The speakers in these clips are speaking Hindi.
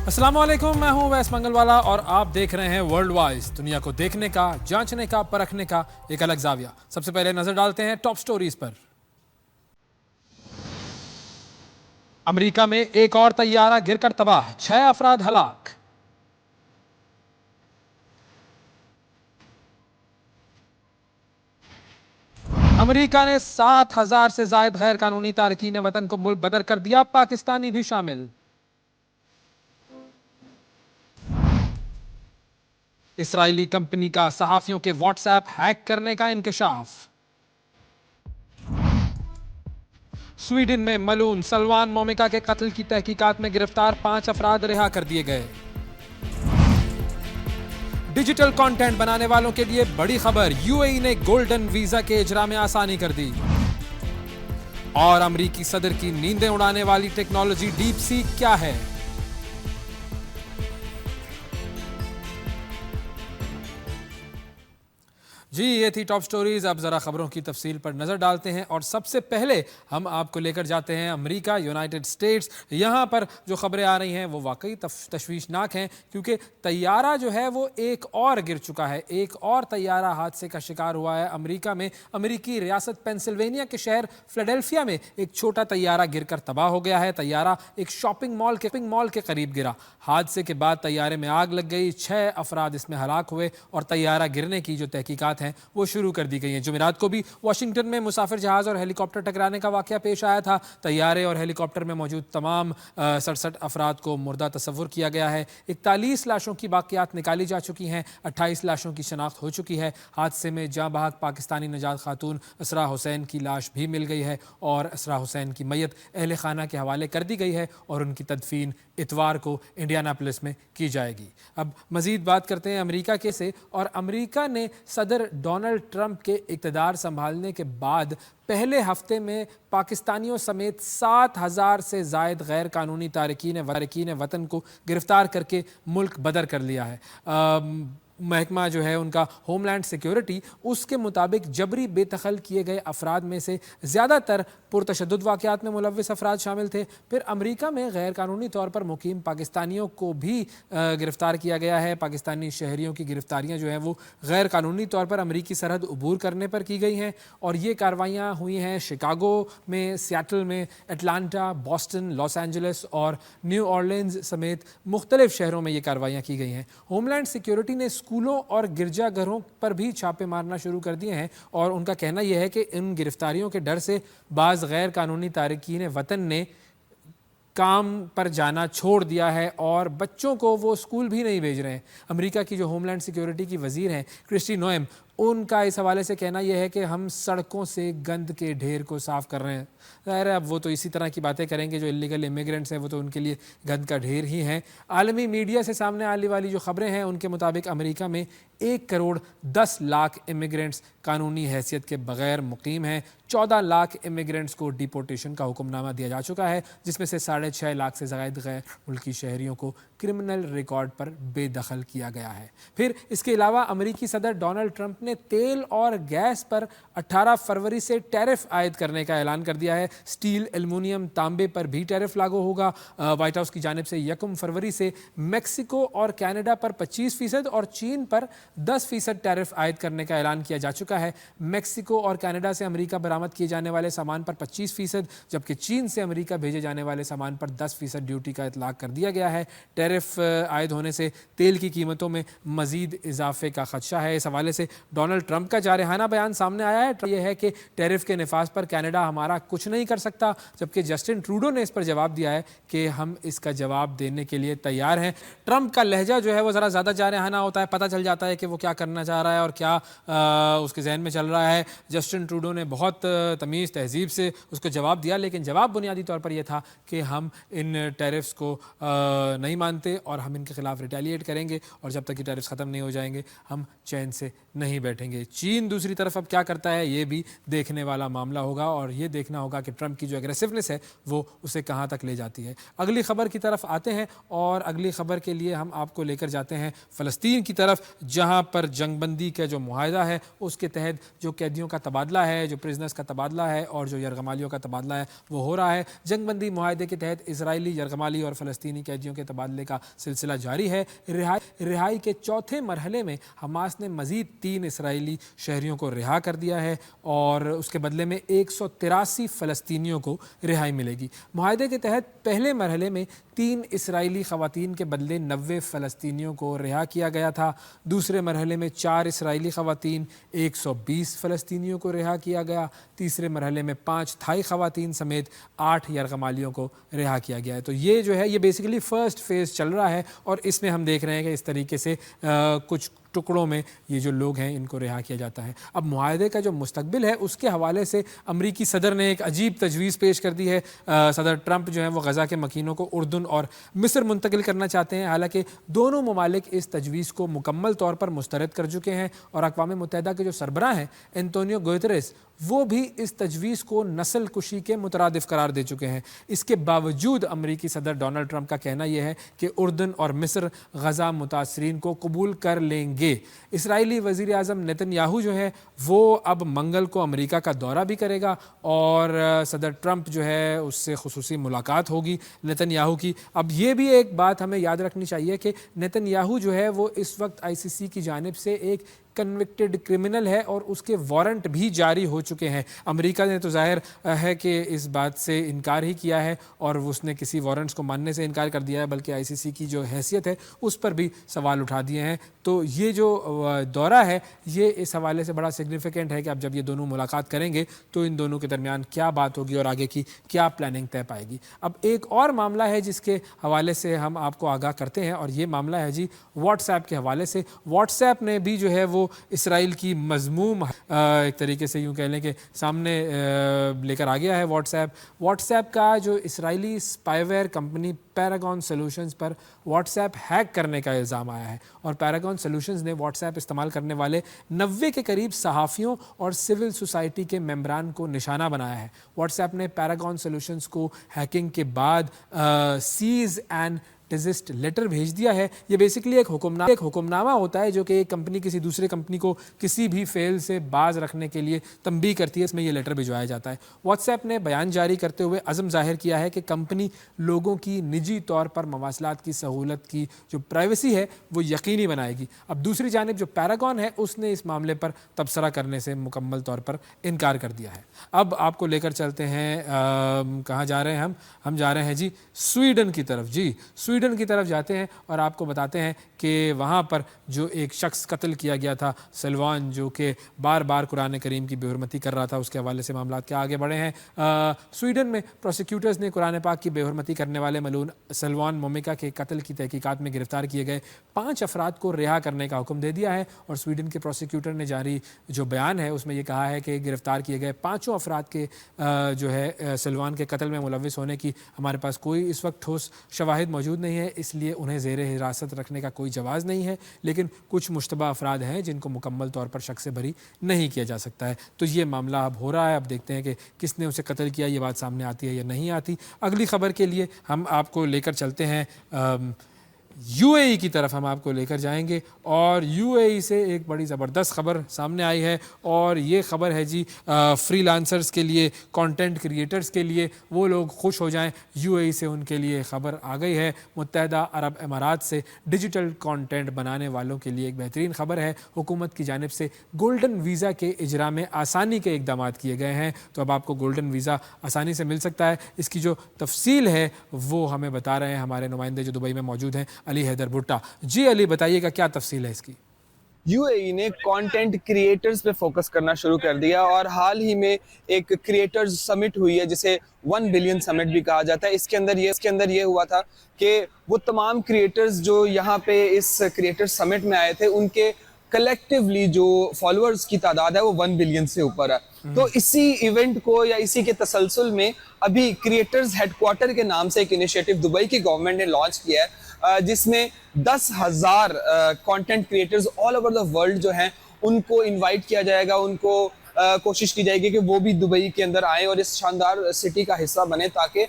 अस्सलाम वालेकुम, मैं हूं वैस मंगलवाला और आप देख रहे हैं वर्ल्ड वाइज, दुनिया को देखने का, जांचने का, परखने का एक अलग जाविया। सबसे पहले नजर डालते हैं टॉप स्टोरीज पर। अमेरिका में एक और तैयारा गिरकर तबाह, 6 अफराद हलाक। अमेरिका ने 7,000 से जायद गैर कानूनी तारकीन वतन को मुल्क बदर कर दिया, पाकिस्तानी भी शामिल। इसराइली कंपनी का सहाफियों के व्हाट्सएप हैक करने का इंकशाफ। स्वीडन में मलून सलमान मोमिका के कत्ल की तहकीकात में गिरफ्तार 5 अफराद रिहा कर दिए गए। डिजिटल कंटेंट बनाने वालों के लिए बड़ी खबर, यूएई ने गोल्डन वीजा के इजरा में आसानी कर दी। और अमेरिकी सदर की नींदें उड़ाने वाली टेक्नोलॉजी डीप सीक क्या है? जी, ये थी टॉप स्टोरीज। अब जरा खबरों की तफसील पर नजर डालते हैं और सबसे पहले हम आपको लेकर जाते हैं अमेरिका, यूनाइटेड स्टेट्स। यहाँ पर जो खबरें आ रही हैं वो वाकई तशवीशनाक हैं, क्योंकि तैयारा जो है वो एक और गिर चुका है। एक और तैयारा हादसे का शिकार हुआ है अमेरिका में। अमेरिकी रियासत पेंसिल्वेनिया के शहर फिलाडेल्फिया में एक छोटा तैयारा गिरकर तबाह हो गया है। तैयारा एक शॉपिंग मॉल के करीब गिरा। हादसे के बाद तैयारे में आग लग गई, 6 अफराद इसमें हलाक हुए और तैयारा गिरने की जो तहकीकात हैं वो शुरू कर दी गई हैं। जुमेरात को भी वाशिंगटन में मुसाफिर जहाज और हेलीकॉप्टर टकराने का वाकया पेश आया था। तैयारे और हेलीकॉप्टर में मौजूद तमाम 67 अफराद को मुर्दा तस्वुर किया गया है। 41 लाशों की बाकियात निकाली जा चुकी हैं, 28 लाशों की शनाख्त हो चुकी है। हादसे में जाँ बहक पाकिस्तानी नजात खातून असरा हुसैन की लाश भी मिल गई है और असरा हुसैन की मैयत अहले खाना के हवाले कर दी गई है और उनकी तदफीन इतवार को इंडियानापोलिस में की जाएगी। अब मजीद बात करते हैं अमेरिका के से। और अमेरिका ने सदर डोनाल्ड ट्रंप के इक़्तिदार संभालने के बाद पहले हफ्ते में पाकिस्तानियों समेत 7,000 से जायद गैर कानूनी तारकीन वतन को गिरफ्तार करके मुल्क बदर कर लिया है। महकमा जो है उनका होमलैंड सिक्योरिटी, उसके मुताबिक जबरी बेदखल किए गए अफराद में से ज़्यादातर पुरतशद्दुद वाक़यात में मुलव्विस अफराद शामिल थे। फिर अमेरिका में गैर कानूनी तौर पर मुकीम पाकिस्तानियों को भी गिरफ़्तार किया गया है। पाकिस्तानी शहरियों की गिरफ्तारियाँ जो हैं वो गैर कानूनी तौर पर अमरीकी सरहद अबूर करने पर की गई हैं और ये कार्रवाइयाँ हुई हैं शिकागो में, सियाटल में, एटलांटा, बॉस्टन, लॉस एंजलिस और न्यू ऑरलिन्स समेत मुख्तलिफ शहरों में ये कार्रवाइयाँ की गई हैं। होमलैंड सिक्योरिटी ने स्कूलों और गिरजाघरों पर भी छापे मारना शुरू कर दिए हैं और उनका कहना यह है कि इन गिरफ्तारियों के डर से बाज़ गैर कानूनी तारकीन वतन ने काम पर जाना छोड़ दिया है और बच्चों को वो स्कूल भी नहीं भेज रहे हैं। अमेरिका की जो होमलैंड सिक्योरिटी की वज़ीर हैं क्रिस्टी नोएम, उनका इस हवाले से कहना यह है कि हम सड़कों से गंद के ढेर को साफ़ कर रहे हैं। ज़ाहिर है अब वो तो इसी तरह की बातें करेंगे, जो इलीगल इमिग्रेंट्स हैं वो तो उनके लिए गंद का ढेर ही हैं। आलमी मीडिया से सामने आने वाली जो खबरें हैं उनके मुताबिक अमेरिका में 1 करोड़ 10 लाख इमिग्रेंट्स कानूनी हैसियत के बगैर मुकीम हैं। 14 लाख इमिग्रेंट्स को डिपोर्टेशन का हुक्मनामा दिया जा चुका है, जिसमें से 6.5 लाख से ज़ायद गैर मुल्की शहरियों को क्रिमिनल रिकॉर्ड पर बेदखल किया गया है। फिर इसके अलावा अमेरिकी सदर डोनाल्ड ट्रंप ने तेल और गैस पर 18 फरवरी से टैरिफ आयद करने का ऐलान कर दिया है। स्टील, एल्युमिनियम, तांबे पर भी टैरिफ लागू होगा। व्हाइट हाउस की जानिब से 1 फरवरी से मेक्सिको और कनाडा पर 25% और चीन पर 10% टैरिफ आयद करने का ऐलान किया जा चुका है। मेक्सिको और कनाडा से अमेरिका बरामद किए जाने वाले सामान पर 25%, जबकि चीन से अमेरिका भेजे जाने वाले सामान पर 10% ड्यूटी का इतलाक कर दिया गया है। टैरिफ आयद होने से तेल की कीमतों में मजीद इजाफे का खदशा है। इस हवाले से डोनाल्ड ट्रंप का जारहाना बयान सामने आया है। यह है कि टैरिफ के नफाज पर कनाडा हमारा कुछ नहीं कर सकता, जबकि जस्टिन ट्रूडो ने इस पर जवाब दिया है कि हम इसका जवाब देने के लिए तैयार हैं। ट्रंप का लहजा जो है वो ज़रा ज़्यादा जारहाना होता है, पता चल जाता है कि वो क्या करना चाह रहा है और क्या उसके जहन में चल रहा है। जस्टिन ट्रूडो ने बहुत तमीज़ तहजीब से उसको जवाब दिया, लेकिन जवाब बुनियादी तौर पर यह था कि हम इन टैरिफ्स को नहीं मानते और हम इनके खिलाफ रिटेलिएट करेंगे और जब तक ये टैरिफ्स ख़त्म नहीं हो जाएंगे हम चैन से नहीं बैठेंगे। चीन दूसरी तरफ अब क्या करता है ये भी देखने वाला मामला होगा और ये देखना होगा कि ट्रंप की जो एग्रेसिवनेस है वो उसे कहाँ तक ले जाती है। अगली खबर की तरफ आते हैं और अगली खबर के लिए हम आपको लेकर जाते हैं फ़लस्तीन की तरफ, जहाँ पर जंगबंदी का जो मुआहदा है उसके तहत जो कैदियों का तबादला है, जो प्रिजनर्स का तबादला है और जो यरगमालियों का तबादला है वो हो रहा है। जंगबंदी मुआहदे के तहत इजरायली, यरगमाली और फ़लस्तीनी कैदियों के तबादले का सिलसिला जारी है। रिहाई के चौथे मरहले में हमास ने मज़ीद 3 इसराइली शहरियों को रिहा कर दिया है और उसके बदले में 183 फ़लस्तीनियों को रिहाई मिलेगी। मुआहदे के तहत पहले मरहले में 3 इसराइली ख़वातीन के बदले 90 फ़लस्तीनियों को रिहा किया गया था। दूसरे मरहले में 4 इसराइली ख़वातीन, 120 फ़लस्तीनियों को रिहा किया गया। तीसरे मरहले में 5 थाई ख़वातीन समेत 8 यरगमालियों को रिहा किया गया है। तो ये जो है ये बेसिकली फ़र्स्ट फेज़ चल रहा है और इसमें हम देख रहे हैं कि इस तरीके से कुछ टुकड़ों में ये जो लोग हैं इनको रिहा किया जाता है। अब मुआहदे का जो मुस्तकबिल है उसके हवाले से अमरीकी सदर ने एक अजीब तजवीज़ पेश कर दी है। सदर ट्रंप जो है वो गज़ा के मकीनों को उर्दन और मिस्र मुंतकिल करना चाहते हैं। हालांकि दोनों ममालिक इस तजवीज़ को मुकम्मल तौर पर मुस्तरद कर चुके हैं और अक़वाम मुत्तहिदा के जो सरबराह हैं एंटोनियो गुतेरेस वो भी इस तजवीज़ को नस्ल कुशी के मुतरादिफ करार दे चुके हैं। इसके बावजूद अमरीकी सदर डोनाल्ड ट्रंप का कहना यह है कि उर्दन और मिस्र गज़ा मुतासरीन को कबूल कर लेंगे। इसराइली वज़ीर आज़म नेतन्याहू जो है वो अब मंगल को अमेरिका का दौरा भी करेगा और सदर ट्रंप जो है उससे खुसूसी मुलाकात होगी नेतन्याहू की। अब ये भी एक बात हमें याद रखनी चाहिए कि नेतन्याहू जो है वो इस वक्त ICC की जानिब से एक कन्विक्टेड क्रिमिनल है और उसके वारंट भी जारी हो चुके हैं। अमेरिका ने तो जाहिर है कि इस बात से इनकार ही किया है और उसने किसी वारंट्स को मानने से इनकार कर दिया है, बल्कि ICC की जो हैसियत है उस पर भी सवाल उठा दिए हैं। तो ये जो दौरा है ये इस हवाले से बड़ा सिग्निफिकेंट है कि अब जब ये दोनों मुलाकात करेंगे तो इन दोनों के दरमियान क्या बात होगी और आगे की क्या प्लानिंग तय पाएगी। अब एक और मामला है जिसके हवाले से हम आपको आगाह करते हैं और ये मामला है जी व्हाट्सएप के हवाले से। व्हाट्सएप ने भी जो है वो इसराइल की मज़मूम एक तरीके से यूँ कह लें कि सामने लेकर आ गया है। व्हाट्सएप का जो Israeli spyware company Paragon solutions पर व्हाट्सएप हैक करने का इल्ज़ाम आया है और पैरागॉन सॉल्यूशंस ने व्हाट्सएप इस्तेमाल करने वाले 90 के करीब सहाफ़ियों और सिविल सोसाइटी के मेंबरान को निशाना बनाया है। व्हाट्सएप ने पैरागॉन सॉल्यूशंस को हैकिंग के बाद सीज़ एंड डिजिस्ट लेटर भेज दिया है। ये बेसिकली एक हुक्मनामा होता है जो कि एक कंपनी किसी दूसरे कंपनी को किसी भी फेल से बाज रखने के लिए तंबीह करती है। इसमें ये लेटर भिजवाया जाता है। व्हाट्सएप ने बयान जारी करते हुए अज़म जाहिर किया है कि कंपनी लोगों की निजी तौर पर मवासलात की सहूलत की जो प्राइवेसी है वो यकीनी बनाएगी। अब दूसरी जानिब जो पैरागॉन है उसने इस मामले पर तबसरा करने से मुकम्मल तौर पर इनकार कर दिया है। अब आपको लेकर चलते हैं कहाँ जा रहे हैं हम जा रहे हैं जी स्वीडन की तरफ। जी स्वीडन की तरफ जाते हैं और आपको बताते हैं कि वहाँ पर जो एक शख्स कत्ल किया गया था सलवान, जो कि बार बार कुरान करीम की बेहुरमती कर रहा था, उसके हवाले से मामला क्या आगे बढ़े हैं। स्वीडन में प्रोसिक्यूटर्स ने कुरान पाक की बेहुरमती करने वाले मलून सलवान मोमिका के कत्ल की तहकीकात में गिरफ्तार किए गए 5 अफराद को रिहा करने का हुक्म दे दिया है और स्वीडन के प्रोसिक्यूटर ने जारी जो बयान है उसमें यह कहा है कि गिरफ्तार किए गए 5 अफराद के जो है सलवान के कत्ल में मुलविस होने की हमारे पास कोई इस वक्त ठोस शवाहिद मौजूद नहीं है, इसलिए उन्हें ज़ेरे हिरासत रखने का कोई जवाज़ नहीं है। लेकिन कुछ मुश्तबा अफराद हैं जिनको मुकम्मल तौर पर शक से बरी नहीं किया जा सकता है। तो ये मामला अब हो रहा है। अब देखते हैं कि किसने उसे कत्ल किया, ये बात सामने आती है या नहीं आती। अगली खबर के लिए हम आपको लेकर चलते हैं UAE की तरफ हम आपको लेकर जाएंगे और UAE से एक बड़ी ज़बरदस्त खबर सामने आई है और ये ख़बर है जी फ्रीलांसर्स के लिए, कंटेंट क्रिएटर्स के लिए, वो लोग खुश हो जाएं। UAE से उनके लिए ख़बर आ गई है। मुत्तहदा अरब अमारात से डिजिटल कंटेंट बनाने वालों के लिए एक बेहतरीन ख़बर है। हुकूमत की जानिब से गोल्डन वीज़ा के इजरा में आसानी के इक़दाम किए गए हैं। तो अब आपको गोल्डन वीज़ा आसानी से मिल सकता है। इसकी जो तफसील है वो हमें बता रहे हैं हमारे नुमाइंदे जो दुबई में मौजूद हैं, अली हैदर भुट्टा। जी अली, बताइएगा क्या तफसील है इसकी। UAE ने कंटेंट क्रिएटर्स पे फोकस करना शुरू कर दिया और हाल ही में एक क्रिएटर्स समिट हुई है जिसे 1 बिलियन समिट भी कहा जाता है। इसके अंदर ये हुआ था कि वो तमाम क्रिएटर्स जो यहाँ पे इस क्रिएटर समिट में आए थे उनके कलेक्टिवली जो फॉलोअर्स की तादाद है वो 1 बिलियन से ऊपर है। तो इसी इवेंट को या इसी के तसलसल में अभी क्रिएटर्स हेडक्वार्टर के नाम से एक इनिशिएटिव दुबई की गवर्नमेंट ने लॉन्च किया है जिसमें 10,000 content creators all over the world जो हैं उनको इनवाइट किया जाएगा, उनको कोशिश की जाएगी कि वो भी दुबई के अंदर आए और इस शानदार सिटी का हिस्सा बने, ताकि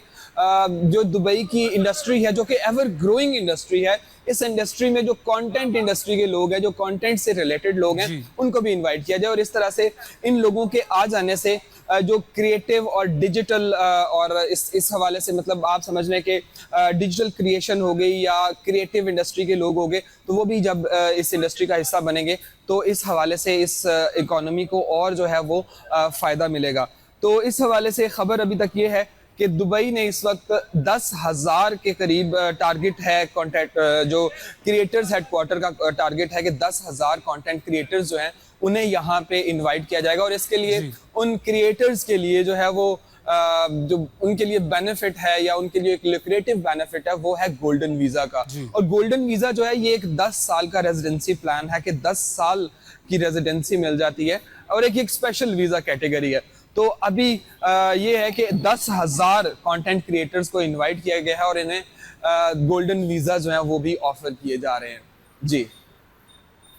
जो दुबई की इंडस्ट्री है, जो कि एवर ग्रोइंग इंडस्ट्री है, इस इंडस्ट्री में जो कंटेंट इंडस्ट्री के लोग हैं, जो कंटेंट से रिलेटेड लोग हैं, जी। उनको भी इनवाइट किया जाए। और इस तरह से इन लोगों के आ जाने से जो क्रिएटिव और डिजिटल और इस हवाले से मतलब आप समझ लें कि डिजिटल क्रिएशन हो गई या क्रिएटिव इंडस्ट्री के लोग हो गए, तो वो भी जब इस इंडस्ट्री का हिस्सा बनेंगे तो इस हवाले से इस इकोनॉमी को और जो है वो फ़ायदा मिलेगा। तो इस हवाले से खबर अभी तक ये है कि दुबई ने इस वक्त 10,000 के करीब टारगेट है कॉन्टेंट, जो क्रिएटर्स हेडक्वार्टर का टारगेट है कि 10,000 कंटेंट क्रिएटर्स जो हैं उन्हें यहाँ पे इनवाइट किया जाएगा। और इसके लिए उन क्रिएटर्स के लिए जो है वो जो उनके लिए बेनिफिट है या उनके लिए एक लुक्रेटिव बेनिफिट है वो है गोल्डन वीजा का। और गोल्डन वीजा जो है ये एक 10 साल का रेजिडेंसी प्लान है कि 10 साल की रेजिडेंसी मिल जाती है और एक स्पेशल वीजा कैटेगरी है। तो अभी ये है कि 10,000 कंटेंट क्रिएटर्स को इनवाइट किया गया है और इन्हें गोल्डन वीजा जो है वो भी ऑफर किए जा रहे हैं। जी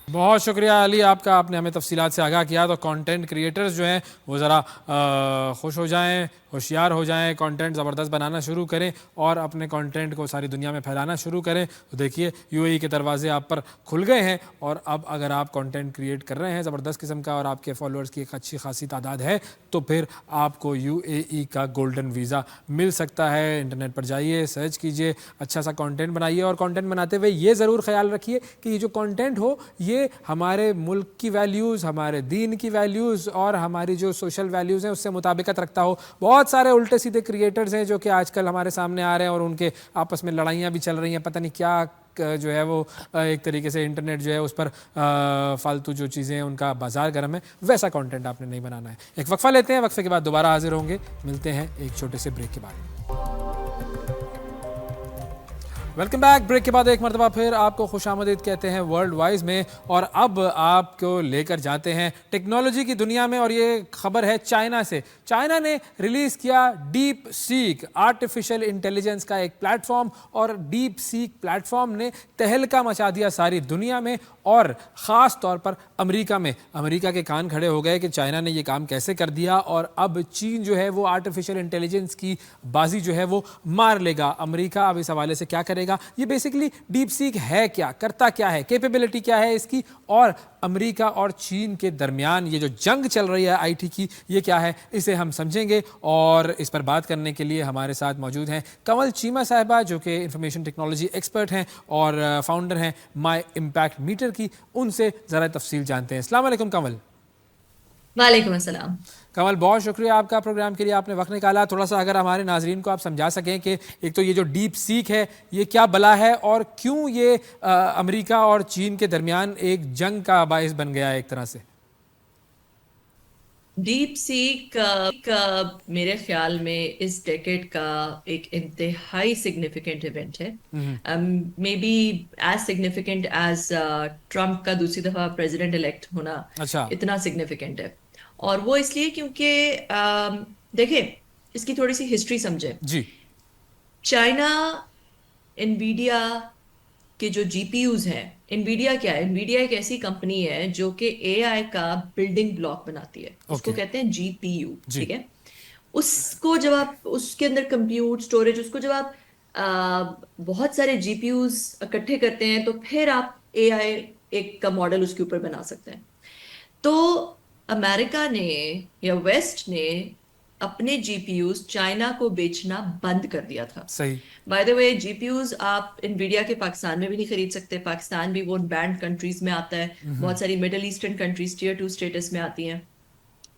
बहुत शुक्रिया अली आपका, आपने हमें तफसीलात से आगाह किया। तो कंटेंट क्रिएटर्स जो हैं वो ज़रा खुश हो जाएं, होशियार हो जाएं, कंटेंट ज़बरदस्त बनाना शुरू करें और अपने कंटेंट को सारी दुनिया में फैलाना शुरू करें। तो देखिए यूएई के दरवाजे आप पर खुल गए हैं और अब अगर आप कंटेंट क्रिएट कर रहे हैं ज़बरदस्त किस्म का और आपके फॉलोअर्स की एक अच्छी खासी तादाद है तो फिर आपको यूएई का गोल्डन वीज़ा मिल सकता है। इंटरनेट पर जाइए, सर्च कीजिए, अच्छा सा कंटेंट बनाइए और कंटेंट बनाते हुए ये ज़रूर ख्याल रखिए कि ये जो कंटेंट हो ये हमारे मुल्क की वैल्यूज़, हमारे दीन की वैल्यूज़ और हमारी जो सोशल वैल्यूज़ हैं उससे मुताबिकत रखता हो। बहुत सारे उल्टे सीधे क्रिएटर्स हैं जो कि आजकल हमारे सामने आ रहे हैं और उनके आपस में लड़ाइयाँ भी चल रही हैं, पता नहीं क्या जो है वो एक तरीके से इंटरनेट जो है उस पर फालतू जो चीज़ें हैं उनका बाजार गर्म है, वैसा कंटेंट आपने नहीं बनाना है। एक वक्फा लेते हैं, वक्फे के बाद दोबारा हाजिर होंगे, मिलते हैं एक छोटे से ब्रेक के बाद। Welcome back. ब्रेक के बाद एक मरतबा फिर आपको खुशामदीद कहते हैं वर्ल्ड वाइज में और अब आपको लेकर जाते हैं टेक्नोलॉजी की दुनिया में और ये खबर है चाइना से। चाइना ने रिलीज़ किया डीप सीक, आर्टिफिशियल इंटेलिजेंस का एक प्लेटफॉर्म और डीप सीक प्लेटफॉर्म ने तहलका मचा दिया सारी दुनिया में और ख़ास तौर पर अमेरिका में। अमेरिका के कान खड़े हो गए कि चाइना ने ये काम कैसे कर दिया और अब चीन जो है वो आर्टिफिशियल इंटेलिजेंस की बाजी जो है वो मार लेगा। अमेरिका अब इस हवाले से क्या करेगा, ये बेसिकली डीप सीक है क्या, करता क्या है, कैपेबिलिटी क्या है इसकी और अमेरिका और चीन के दरमियान ये जो जंग चल रही है आईटी की ये क्या है, इसे हम समझेंगे। और इस पर बात करने के लिए हमारे साथ मौजूद हैं कंवल चीमा साहिबा जो कि इंफॉर्मेशन टेक्नोलॉजी एक्सपर्ट हैं और फाउंडर हैं माई इम्पैक्ट मीटर की। उनसे ज़रा तफसील जानते हैं। अस्सलाम वालेकुम कंवल। वालेकुम अस्सलाम। कमल, बहुत शुक्रिया आपका प्रोग्राम के लिए, आपने वक्त निकाला। थोड़ा सा अगर हमारे नाजरीन को आप समझा सकें कि एक तो ये जो डीप सीक है ये क्या बला है और क्यों ये अमेरिका और चीन के दरमियान एक जंग का बायस बन गया है एक तरह से। डीप सीक मेरे ख्याल में इस डेकेड का एक इंतहाई सिग्निफिकेंट इवेंट है, may be as significant as Trump का दूसरी दफा प्रेसिडेंट इलेक्ट होना। अच्छा, इतना सिग्निफिकेंट है और वो इसलिए क्योंकि देखिए इसकी थोड़ी सी हिस्ट्री समझे। जी चाइना एनवीडिया के जो जीपीयूज हैं, एनवीडिया क्या है, एनवीडिया एक ऐसी कंपनी है जो कि एआई का बिल्डिंग ब्लॉक बनाती है, उसको कहते हैं जीपीयू, ठीक है। उसको जब आप उसके अंदर कंप्यूट स्टोरेज, उसको जब आप बहुत सारे जीपीयूज इकट्ठे करते हैं तो फिर आप एआई एक का मॉडल उसके ऊपर बना सकते हैं। तो अमेरिका ने या वेस्ट ने अपने जीपीयूज चाइना को बेचना बंद कर दिया था। सही। बाय द वे जीपीयूज आप इनवीडिया के पाकिस्तान में भी नहीं खरीद सकते, पाकिस्तान भी वो बैंड कंट्रीज में आता है, बहुत सारी middle eastern countries tier 2 status में आती हैं।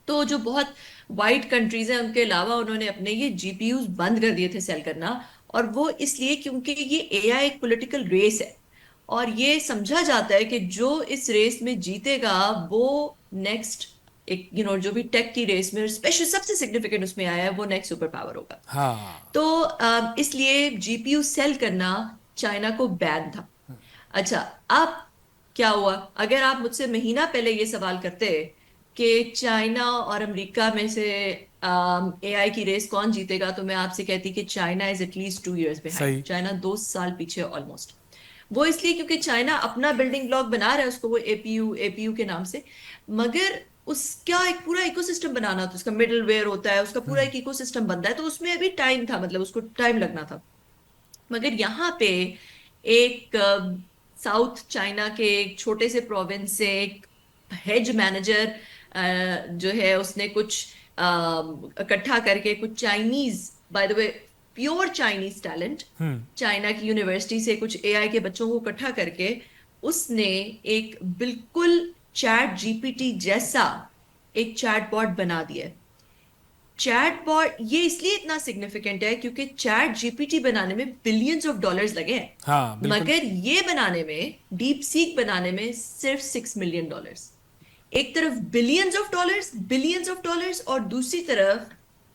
तो जो बहुत वाइट कंट्रीज हैं उनके अलावा उन्होंने अपने ये जीपीयूज बंद कर दिए थे सेल करना, और वो इसलिए क्योंकि ये एआई एक पॉलिटिकल रेस है और ये समझा जाता है कि जो इस रेस में जीतेगा वो नेक्स्ट एक जो भी टेक की रेस में स्पेशल सबसे सिग्निफिकेंट उसमें आया है वो नेक्स्ट सुपर पावर होगा। हाँ। तो इसलिए जीपीयू सेल करना चाइना को बैन था। अच्छा, अब क्या हुआ, अगर आप मुझसे महीना पहले ये सवाल करते कि चाइना और अमेरिका में से एआई की रेस कौन जीतेगा, तो मैं आपसे कहती कि China is at least 2 years behind. China 2 साल पीछे ऑलमोस्ट। वो इसलिए क्योंकि चाइना अपना बिल्डिंग ब्लॉक बना रहा है, उसको वो एपीयू के नाम से, मगर उसका एक पूरा इकोसिस्टम बनाना होता है, उसका मिडलवेयर होता है, उसका पूरा एक इकोसिस्टम बनता है, तो उसमें अभी टाइम था, मतलब उसको टाइम लगना था। मगर यहाँ पे एक साउथ चाइना के एक छोटे से प्रोविंस से एक हेज मैनेजर जो है, उसने कुछ इकट्ठा करके कुछ Chinese, by the way pure Chinese talent, China की यूनिवर्सिटी से कुछ एआई के बच्चों को इकट्ठा करके उसने एक बिल्कुल चैट जीपीटी जैसा एक चैटबॉट बना दिया है। चैटबॉट ये इसलिए इतना सिग्निफिकेंट है क्योंकि चैट जीपीटी बनाने में बिलियंस ऑफ डॉलर्स लगे हैं, हाँ बिल्कुल। मगर ये बनाने में, डीप सीक बनाने में सिर्फ $6 मिलियन। एक तरफ बिलियंस ऑफ डॉलर्स, और दूसरी तरफ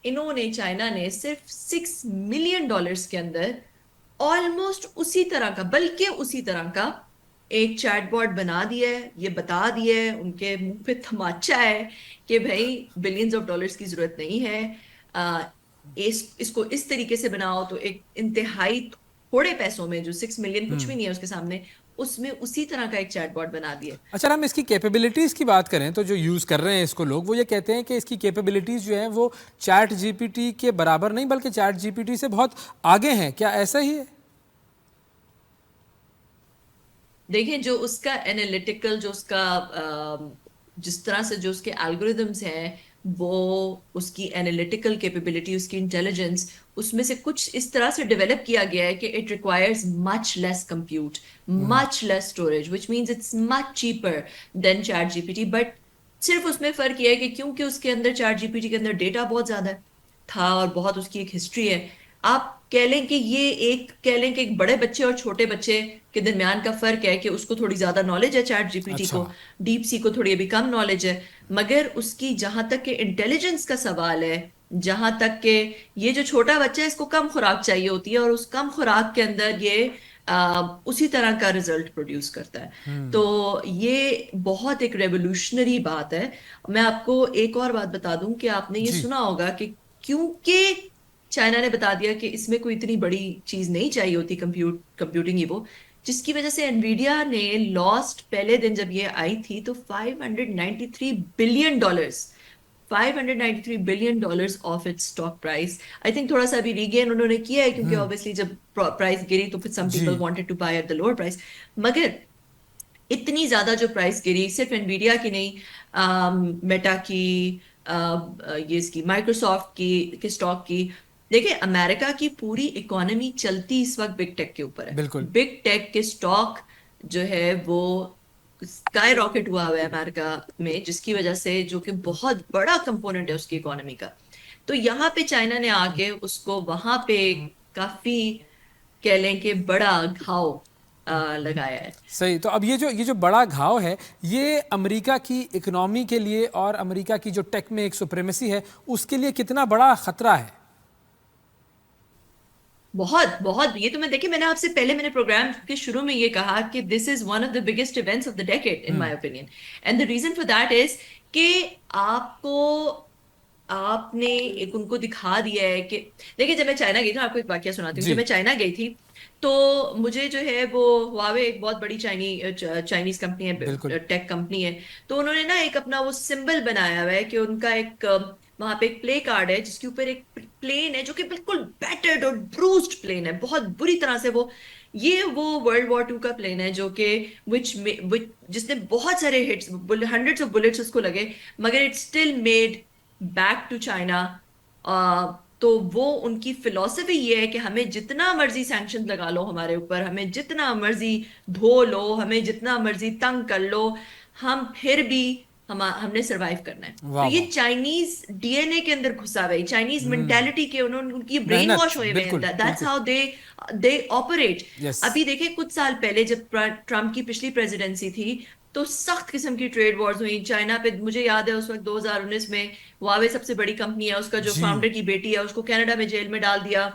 इन्होंने, चाइना ने सिर्फ $6 मिलियन के अंदर ऑलमोस्ट उसी तरह का, बल्कि उसी तरह का एक चैटबॉट बना दिया है। ये बता दिया है, उनके मुंह पे तमाचा है कि भाई बिलियंस ऑफ डॉलर्स की जरूरत नहीं है, इसको इस तरीके से बनाओ तो एक इंतहाई थोड़े पैसों में, जो 6 मिलियन कुछ भी नहीं है उसके सामने, उसमें उसी तरह का एक चैटबॉट बना दिया। अच्छा, हम इसकी कैपेबिलिटीज़ की बात करें तो जो यूज़ कर रहे हैं इसको लोग, वो ये कहते हैं कि इसकी कैपेबिलिटीज़ जो हैं वो चैट जीपीटी के बराबर नहीं, बल्कि चैट जीपीटी से बहुत आगे हैं। क्या ऐसा ही है? देखिए, जो उसका एनालिटिकल, जो उसका जिस तरह से जो उसके एल्गोरिदम्स हैं, वो उसकी एनालिटिकल कैपेबिलिटी, उसकी इंटेलिजेंस, उसमें से कुछ इस तरह से डेवलप किया गया है कि it requires much less compute, much less storage, which means it's much cheaper than chat GPT. But सिर्फ उसमें फर्क यह है कि क्योंकि उसके अंदर, चैट जीपीटी के अंदर डेटा बहुत ज्यादा था और बहुत उसकी एक हिस्ट्री है। आप कह लें कि ये एक, कह लें कि एक बड़े बच्चे और छोटे बच्चे के दरमियान का फर्क है कि उसको थोड़ी ज्यादा नॉलेज है चैट जीपीटी अच्छा। को, डीप सी को थोड़ी अभी कम नॉलेज है। मगर उसकी जहां तक के इंटेलिजेंस का सवाल है, जहां तक के ये जो छोटा बच्चा है, इसको कम खुराक चाहिए होती है, और उस कम खुराक के अंदर ये उसी तरह का रिजल्ट प्रोड्यूस करता है। तो ये बहुत एक रेवोल्यूशनरी बात है। मैं आपको एक और बात बता दूं कि आपने ये जी। सुना होगा कि क्योंकि चाइना ने बता दिया कि इसमें कोई इतनी बड़ी चीज नहीं चाहिए होती, कंप्यूटिंग ही वो, जिसकी वजह से एनवीडिया ने लॉस्ट, पहले दिन जब ये आई थी तो $593 billion, $593 billion of its stock price. I think थोड़ा सा अभी रीगेन उन्होंने किया है, क्योंकि ऑब्वियसली जब प्राइस गिरी तो फिर सम जी। People wanted to buy at the lower price. मगर इतनी ज्यादा जो प्राइस गिरी, सिर्फ एनवीडिया की नहीं, मेटा की, ये इसकी माइक्रोसॉफ्ट की के स्टॉक की। देखिए, अमेरिका की पूरी इकोनॉमी चलती इस वक्त बिग टेक के ऊपर है। बिल्कुल। बिग टेक के स्टॉक जो है वो स्काई रॉकेट हुआ है अमेरिका में, जिसकी वजह से, जो कि बहुत बड़ा कंपोनेंट है उसकी इकोनॉमी का। तो यहाँ पे चाइना ने आके उसको वहां पे काफी, कह लें कि बड़ा घाव लगाया है। सही। तो अब ये जो बड़ा घाव है, ये अमेरिका की इकोनॉमी के लिए और अमेरिका की जो टेक में एक सुप्रीमेसी है, उसके लिए कितना बड़ा खतरा है? बहुत बहुत, ये तो मैं, देखिए, मैंने आपसे पहले, मैंने प्रोग्राम के शुरू में ये कहा कि this is one of the biggest events of the decade in my opinion, and the reason for that is कि आपको, आपने एक उनको दिखा दिया है कि, देखिए, जब मैं चाइना गई थी, आपको एक वाकया सुनाती हूँ। जी। जब मैं चाइना गई थी तो मुझे जो है वो हुआवे, एक बहुत बड़ी चाइनीज कंपनी बिल्कुल। है, टेक कंपनी है, तो उन्होंने ना एक अपना वो सिंबल बनाया हुआ है कि उनका एक, वहां पे एक प्ले कार्ड है जिसके ऊपर एक प्लेन है जो कि बिल्कुल बैटर्ड और ब्रूस्ड प्लेन है, बहुत बुरी तरह से वो वर्ल्ड वॉर 2 का प्लेन है, जो कि विच जिसने बहुत सारे हिट्स, हंड्रेड्स ऑफ बुलेट्स उसको लगे, मगर it still made back to China. तो वो उनकी फिलॉसफी ये है कि हमें जितना मर्जी सैंक्शन लगा लो हमारे ऊपर, हमें जितना मर्जी धो लो, हमें जितना मर्जी तंग कर लो, हम फिर भी हमने सरवाइव करना है। तो वाह ये वाह। चाइनीज डीएनए के अंदर घुसा हुआ है, चाइनीज मेंटेलिटी के, उन्होंने, उनकी ब्रेन मेहनत। वॉश हुए हुए हैं, बिल्कुल दैट्स बिल्कुल। How they operate. यस। अभी देखिए, कुछ साल पहले जब ट्रम्प की पिछली प्रेसिडेंसी थी, तो सख्त किस्म की ट्रेड वॉर्स हुई चाइना पे। मुझे याद है उस वक्त 2019 में हुआवे सबसे बड़ी कंपनी है, उसका जो जी। फाउंडर की बेटी है उसको कनाडा में जेल में डाल दिया,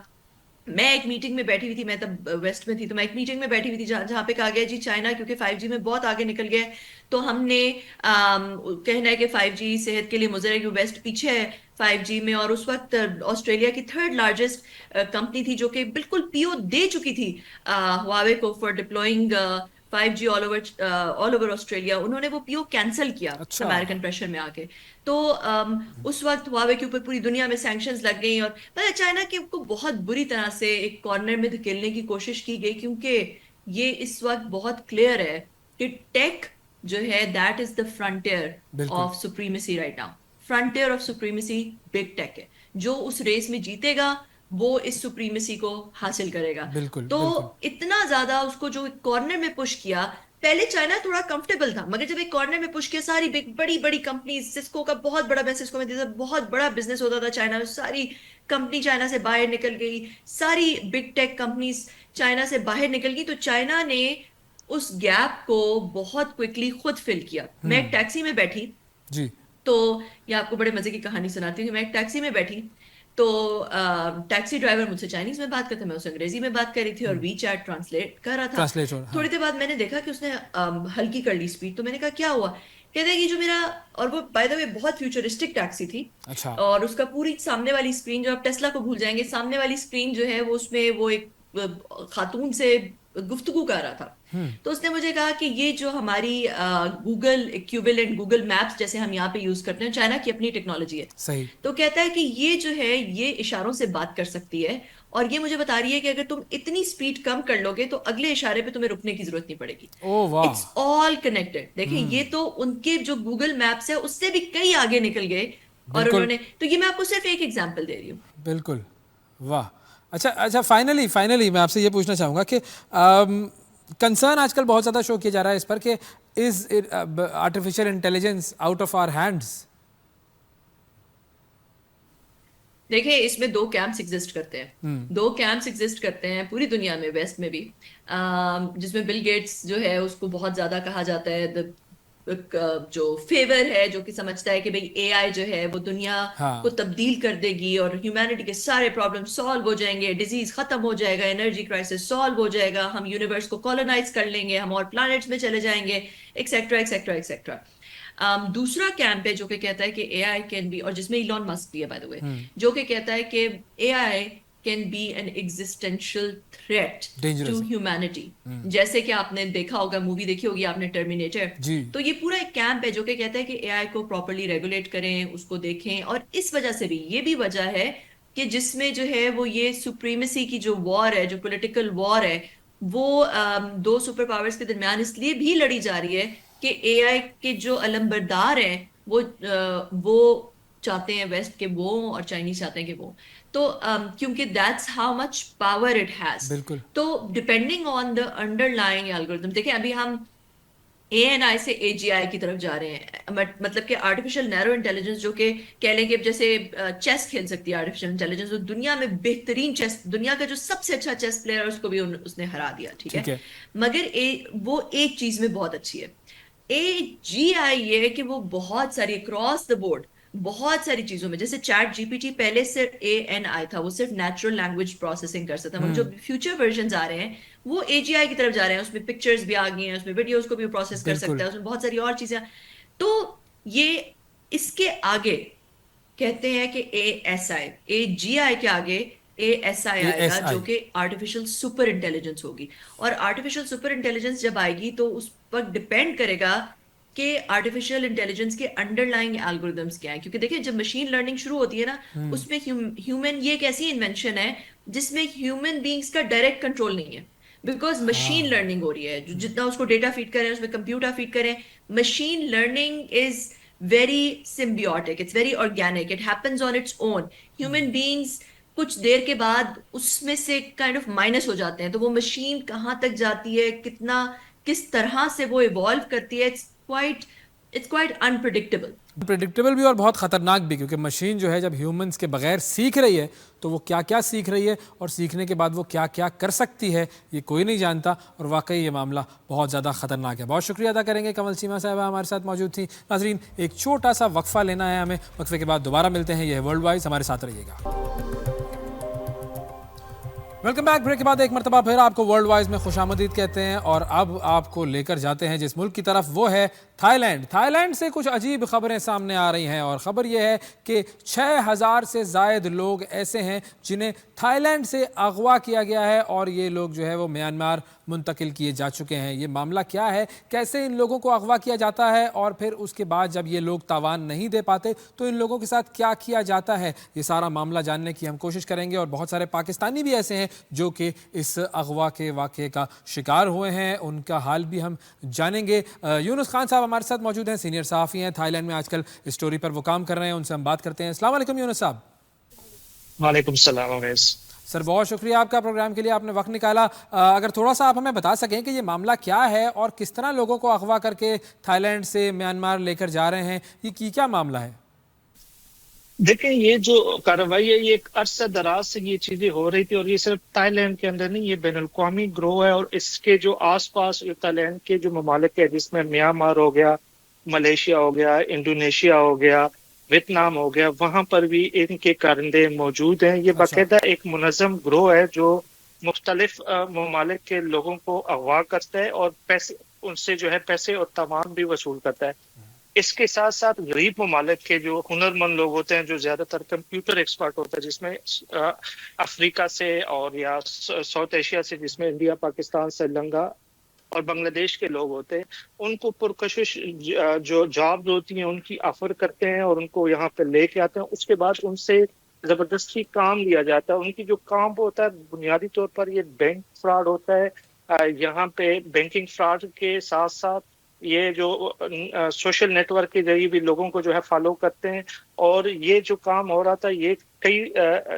मैं एक मीटिंग में बैठी हुई थी, मैं तब वेस्ट में थी, तो मैं एक मीटिंग में बैठी हुई थी जहाँ पे कहा गया जी चाइना क्योंकि 5G में बहुत आगे निकल गया है, तो हमने कहना है कि 5G सेहत के लिए मुज़र है, क्योंकि वेस्ट पीछे है 5G में। और उस वक्त ऑस्ट्रेलिया की थर्ड लार्जेस्ट कंपनी थी जो कि बिल्कुल पीओ दे चुकी थी हुआवे को for deploying 5G all over Australia, उन्होंने वो पीओ कैंसिल किया अच्छा। अमेरिकन प्रेशर में आके। तो उस वक्त हुआवे के ऊपर पूरी दुनिया में सैंक्शंस लग गई, और पता है चाइना के को बहुत बुरी तरह से एक कॉर्नर में धकेलने की कोशिश की गई, क्योंकि ये इस वक्त बहुत क्लियर है कि टेक जो है दैट इज द फ्रंटियर बिल्कुल। Of supremacy right now. Frontier of supremacy big tech है, जो उस रेस में जीतेगा वो इस सुप्रीमेसी को हासिल करेगा। बिल्कुल तो बिल्कुल। इतना ज्यादा उसको जो कॉर्नर में पुश किया, पहले चाइना थोड़ा कंफर्टेबल था, मगर जब एक कॉर्नर में पुश किया, सारी बड़ी बड़ी कंपनी, सिस्को का बहुत बड़ा बिजनेस, सिस्को में बहुत बड़ा बिजनेस होता था चाइना में, सारी कंपनी चाइना से बाहर निकल गई, सारी बिग टेक कंपनीज चाइना से बाहर निकल गई। तो चाइना ने उस गैप को बहुत क्विकली खुद फिल किया। मैं एक टैक्सी में बैठी, जी। तो ये आपको बड़े मजे की कहानी सुनाती हूँ कि मैं एक टैक्सी में बैठी, तो टैक्सी ड्राइवर मुझसे चाइनीज में बात करते, मैं उससे अंग्रेजी में बात कर रही थी और वी चैट ट्रांसलेट कर रहा था। ट्रांसलेटर, हाँ। थोड़ी देर बाद मैंने देखा कि उसने हल्की कर ली स्पीड, तो मैंने कहा क्या हुआ? कहते हैं कि जो मेरा, और वो बाय द वे बहुत फ्यूचरिस्टिक टैक्सी थी, अच्छा। और उसका पूरी सामने वाली स्क्रीन, जो आप टेस्ला को भूल जाएंगे, सामने वाली स्क्रीन जो है वो उसमें वो एक खातून से गुफ्तगू कर रहा था। तो उसने मुझे कहा कि ये जो हमारी गूगल इक्विवेलेंट, गूगल मैप्स जैसे हम यहाँ पे यूज करते हैं, चाइना की अपनी टेक्नोलॉजी है। सही। तो कहता है कि ये जो है ये इशारों से बात कर सकती है, और ये मुझे बता रही है कि अगर तुम इतनी स्पीड कम कर लोगे तो अगले इशारे पे तुम्हें रुकने की जरूरत नहीं पड़ेगी। ओह वाह। It's all connected. देखिए ये तो उनके जो गूगल मैप्स है उससे भी कई आगे निकल गए, और बिल्कुल। उन्होंने, तो ये मैं आपको सिर्फ एक एग्जांपल दे रही हूँ। बिल्कुल। वाह। अच्छा अच्छा, फाइनली मैं आपसे ये पूछना चाहूँगा कि कंसर्न आजकल बहुत ज़्यादा शो किया जा रहा है इस पर कि is artificial intelligence out of our hands? देखिए इसमें दो कैंप्स एग्जिस्ट करते हैं, दो कैंप्स एग्जिस्ट करते हैं पूरी दुनिया में, वेस्ट में भी, जिसमें बिल गेट्स जो है उसको बहुत ज्यादा कहा जाता है जो फेवर है, जो कि समझता है कि भाई एआई जो है वो दुनिया हाँ। को तब्दील कर देगी और ह्यूमैनिटी के सारे प्रॉब्लम सॉल्व हो जाएंगे, डिजीज खत्म हो जाएगा, एनर्जी क्राइसिस सॉल्व हो जाएगा, हम यूनिवर्स को कॉलोनाइज कर लेंगे, हम और प्लैनेट्स में चले जाएंगे, एक्सेट्रा एक्सेट्रा एक्सेट्रा। दूसरा कैंप है जो कि कहता है कि एआई कैन बी, और जिसमें इलॉन मस्क भी है बाय द वे, जो कि कहता है कि AI can be an existential threat Dangerous to है। ह्यूमैनिटी। जैसे कि आपने देखा होगा, मूवी देखी होगी आपने टर्मिनेटर। जी। तो ये पूरा एक कैंप है जो कि कहता है कि एआई को प्रॉपर्ली रेगुलेट करें, उसको देखें, और इस वजह से भी, ये भी वजह है कि जिसमें जो है वो ये सुप्रीमेसी की जो वॉर है, जो पॉलिटिकल वॉर है, वो दो सुपर पावर्स के दरमियान इसलिए भी लड़ी जा रही है कि एआई के जो अलंबरदार हैं वो चाहते हैं वेस्ट के वो, और चाइनीज चाहते हैं कि वो, तो क्योंकि that's how much power it has. बिल्कुल। तो depending on the underlying algorithm, देखिए अभी हम एएनआई से एजीआई की तरफ जा रहे हैं, मतलब कि आर्टिफिशियल नैरो इंटेलिजेंस, जो कि कह लें कि जैसे चेस खेल सकती है आर्टिफिशियल इंटेलिजेंस, तो दुनिया में बेहतरीन चेस, दुनिया का जो सबसे अच्छा चेस प्लेयर है उसको भी उसने हरा दिया, ठीक ठीक है। है। मगर वो एक चीज में बहुत अच्छी है। एजीआई ये है कि वो बहुत सारी क्रॉस द बोर्ड, बहुत सारी चीजों में, जैसे चैट जीपीटी पहले सिर्फ एएनआई था, वो सिर्फ नेचुरल लैंग्वेज प्रोसेसिंग कर सकता था, मगर जो फ्यूचर वर्जन आ रहे हैं वो एजीआई की तरफ जा रहे हैं, उसमें पिक्चर्स भी आ गई हैं, उसमें वीडियोस को भी प्रोसेस कर बिल्कुल। सकता है, उसमें बहुत सारी और चीजें। तो ये इसके आगे कहते हैं कि एएसआई, एजीआई के आगे एएसआई आएगा, ASI। जो कि आर्टिफिशियल सुपर इंटेलिजेंस होगी। और आर्टिफिशियल सुपर इंटेलिजेंस जब आएगी तो उस पर डिपेंड करेगा कि आर्टिफिशियल इंटेलिजेंस के अंडरलाइंग एल्गोरिदम्स क्या है, क्योंकि देखिए जब मशीन लर्निंग शुरू होती है ना, उसमें ह्यूमन, ये एक ऐसी इन्वेंशन है जिसमें ह्यूमन बीइंग्स का डायरेक्ट कंट्रोल नहीं है, बिकॉज मशीन लर्निंग हो रही है, जो जितना उसको डेटा फीड करें, उसमें कंप्यूटर फीड करें, machine learning is very symbiotic, it's very organic, it happens on its own. Human beings कुछ देर के बाद उसमें से काइंड ऑफ माइनस हो जाते हैं, तो वो मशीन कहाँ तक जाती है, कितना, किस तरह से वो इवॉल्व करती है, इट्स क्वाइट अनप्रिडिक्टेबल। प्रेडिक्टेबल भी और बहुत ख़तरनाक भी, क्योंकि मशीन जो है जब ह्यूमंस के बगैर सीख रही है तो वो क्या क्या सीख रही है और सीखने के बाद वो क्या क्या कर सकती है ये कोई नहीं जानता, और वाकई ये मामला बहुत ज़्यादा ख़तरनाक है। बहुत शुक्रिया अदा करेंगे कमल सीमा साहिबा हमारे साथ मौजूद थी। नाजरीन एक छोटा सा वक्फा लेना है हमें, वक्फे के बाद दोबारा मिलते हैं। यह वर्ल्ड वाइज, हमारे साथ रहिएगा। Welcome back. ब्रेक के बाद एक मरतबा फिर आपको वर्ल्ड वाइज में खुशामदीद कहते हैं और अब आपको लेकर जाते हैं जिस मुल्क की तरफ, वो है थाईलैंड। थाईलैंड से कुछ अजीब खबरें सामने आ रही हैं और ख़बर यह है कि 6000 से ज़ायद लोग ऐसे हैं जिन्हें थाईलैंड से अगवा किया गया है और ये लोग जो है वो म्यांमार मुंतकिल किए जा चुके हैं। ये मामला क्या है, कैसे इन लोगों को अगवा किया जाता है और फिर उसके बाद जब ये लोग तावान नहीं दे पाते तो इन लोगों के साथ क्या किया जाता है, ये सारा मामला जानने की हम कोशिश करेंगे। और बहुत सारे पाकिस्तानी भी ऐसे हैं जो कि इस अगवा के वाक़े का शिकार हुए हैं, उनका हाल भी हम जानेंगे। यूनुस खान साहब हमारे साथ मौजूद हैं, सीनियर सहाफ़ी हैं, थाईलैंड में आजकल इस स्टोरी पर वो काम कर रहे हैं, उनसे हम बात करते हैं। अस्सलाम वालेकुम यूनुस साहब। वालेकुम सलाम अवैस। सर बहुत शुक्रिया आपका, प्रोग्राम के लिए आपने वक्त निकाला। अगर थोड़ा सा आप हमें बता सकें कि ये मामला क्या है और किस तरह लोगों को अगवा करके थाईलैंड से म्यांमार लेकर जा रहे हैं, ये क्या मामला है? देखें, ये जो कार्रवाई है ये एक अरसा दराज से ये चीजें हो रही थी और ये सिर्फ थाईलैंड के अंदर नहीं, ये बैनुल-अक़वामी ग्रोह है और इसके जो आसपास जो थाईलैंड के जो ममालिक है जिसमें म्यांमार हो गया, मलेशिया हो गया, इंडोनेशिया हो गया, वियतनाम हो गया, वहां पर भी इनके कारिंदे मौजूद हैं। ये बाकायदा एक मुनज़्ज़म ग्रोह है जो मुख्तलिफ ममालिक के लोगों को अगवा करता है और पैसे उनसे जो है पैसे और तावान भी वसूल करता है। इसके साथ साथ गरीब ममालिक के जो हुनरमंद लोग होते हैं, जो ज्यादातर कंप्यूटर एक्सपर्ट होता है, जिसमें अफ्रीका से और या साउथ एशिया से, जिसमें इंडिया, पाकिस्तान, श्रीलंका और बांग्लादेश के लोग होते हैं, उनको पुरकशिश जो जॉब्स होती हैं उनकी ऑफर करते हैं और उनको यहाँ पे लेके आते हैं। उसके बाद उनसे जबरदस्ती काम लिया जाता है। उनकी जो काम होता है बुनियादी तौर पर ये बैंक फ्रॉड होता है। यहाँ पे बैंकिंग फ्रॉड के साथ साथ ये जो सोशल नेटवर्क के जरिए भी लोगों को जो है फॉलो करते हैं और ये जो काम हो रहा था ये कई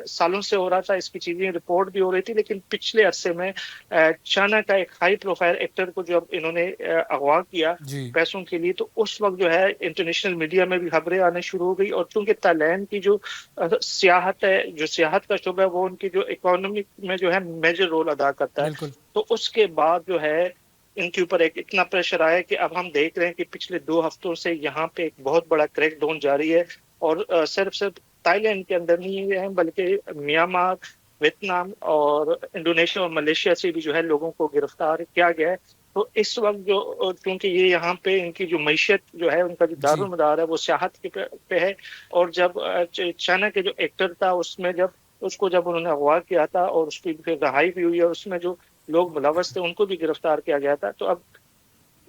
सालों से हो रहा था। इसकी चीजें रिपोर्ट भी हो रही थी, लेकिन पिछले अरसे में चाइना का एक हाई प्रोफाइल एक्टर को जब इन्होंने अगवा किया पैसों के लिए, तो उस वक्त जो है इंटरनेशनल मीडिया में भी खबरें आने शुरू हो गई। और चूंकि थाईलैंड की जो सियाहत है, जो सियाहत का शुबा है, वो उनकी जो इकोनॉमी में जो है मेजर रोल अदा करता है, तो उसके बाद जो है इनके ऊपर एक इतना प्रेशर आया कि अब हम देख रहे हैं कि पिछले 2 हफ्तों से यहाँ पे एक बहुत बड़ा क्रैकडाउन जारी है। और सिर्फ थाईलैंड के अंदर नहीं है, बल्कि म्यांमार, वियतनाम और इंडोनेशिया और मलेशिया से भी जो है लोगों को गिरफ्तार किया गया है। तो इस वक्त जो, क्योंकि ये यहाँ पे इनकी जो मईशत जो है, उनका जो दारोमदार है वो सियाहत पे है। और जब चाइना के जो एक्टर था उसमें जब उन्होंने अगवा किया था और उसकी फिर रहाई भी हुई है, उसमें जो लोग मुलव्वस थे उनको भी गिरफ्तार किया गया था। तो अब